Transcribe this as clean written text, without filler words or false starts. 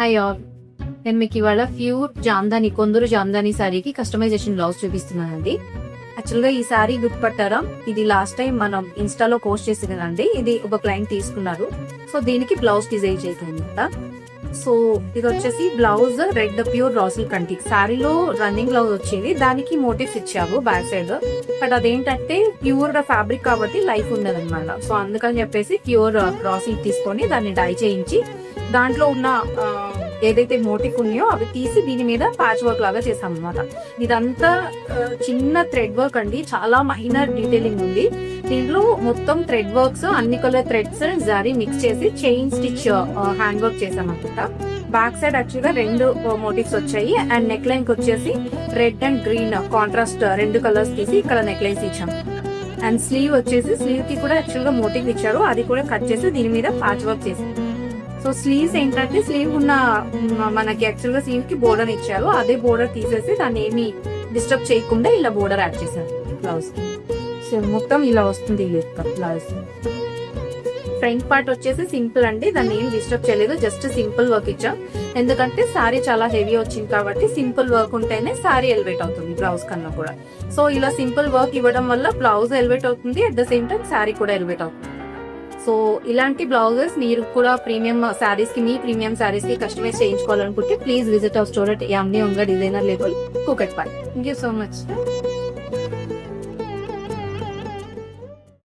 Hi all, నేను మీకు ఇవాళ ప్యూర్ జామ్దాని కొందరు జామ్దాని శారీకి కస్టమైజేషన్ బ్లౌజ్ చూపిస్తున్నానండి. యాక్చువల్ గా ఈ శారీ గుర్తుపట్టారా? ఇది లాస్ట్ టైం మనం ఇన్స్టాలో పోస్ట్ చేసిందండి. ఇది ఒక క్లయింట్ తీసుకున్నారు. సో దీనికి బ్లౌజ్ డిజైన్ చేసిందన్నమాట. సో ఇది వచ్చేసి బ్లౌజ్ రెడ్ ప్యూర్ రాసిల్ కంటి శారీలో రన్నింగ్ బ్లౌజ్ వచ్చింది. దానికి మోటివ్స్ ఇచ్చాము బ్యాక్ సైడ్. బట్ అదేంటంటే ప్యూర్ ఫ్యాబ్రిక్ కాబట్టి లైఫ్ ఉండదన్నమాట. సో అందుకని చెప్పేసి ప్యూర్ రాసిల్ తీసుకొని దాన్ని డై చేయించి దాంట్లో ఉన్న ఏదైతే మోటివ్ ఉన్నాయో అవి తీసి దీని మీద ప్యాచ్ వర్క్ లాగా చేసాం అనమాట. ఇదంతా చిన్న థ్రెడ్ వర్క్ అండి, చాలా మైనర్ డీటెయిలింగ్ ఉంది దీంట్లో. మొత్తం థ్రెడ్ వర్క్స్, అన్ని కలర్ థ్రెడ్స్ జరీ మిక్స్ చేసి చైన్ స్టిచ్ హ్యాండ్ వర్క్ చేసాం అనమాట. బ్యాక్ సైడ్ యాక్చువల్ గా 2 మోటివ్స్ వచ్చాయి. అండ్ నెక్ లైన్ కి వచ్చేసి red and green contrast 2 colours తీసి ఇక్కడ నెక్ లైన్స్ ఇచ్చాం. అండ్ స్లీవ్ వచ్చేసి స్లీవ్ కి కూడా యాక్చువల్ గా మోటివ్ ఇచ్చారు, అది కూడా కట్ చేసి దీని మీద ప్యాచ్ వర్క్ చేసి. సో స్లీవ్స్ ఏంటంటే స్లీవ్ ఉన్న మనకి యాక్చువల్ గా స్లీవ్ కి బోర్డర్ ఇచ్చారు, అదే బోర్డర్ తీసేసి దాన్ని ఏమి డిస్టర్బ్ చేయకుండా ఇలా బోర్డర్ యాడ్ చేశారు బ్లౌజ్ కి. సో మొత్తం ఇలా వస్తుంది బ్లౌజ్. ఫ్రంట్ పార్ట్ వచ్చేసి సింపుల్ అండి, దాన్ని ఏం డిస్టర్బ్ చేయలేదు, జస్ట్ సింపుల్ వర్క్ ఇచ్చాం. ఎందుకంటే శారీ చాలా హెవీ వచ్చింది కాబట్టి సింపుల్ వర్క్ ఉంటేనే శారీ ఎలివేట్ అవుతుంది బ్లౌజ్ కన్నా కూడా. సో ఇలా సింపుల్ వర్క్ ఇవ్వడం వల్ల బ్లౌజ్ ఎలివేట్ అవుతుంది, at the same time sari కూడా ఎలివేట్ అవుతుంది. సో ఇలాంటి బ్లౌజెస్ మీరు కూడా ప్రీమియం శారీస్ కి, మీ ప్రీమియం శారీస్ కి కస్టమైజ్ చేయించుకోవాలనుకుంటే please visit our store at యామ్నీ ఉంగా designer label, Kukatpally. Thank you so much.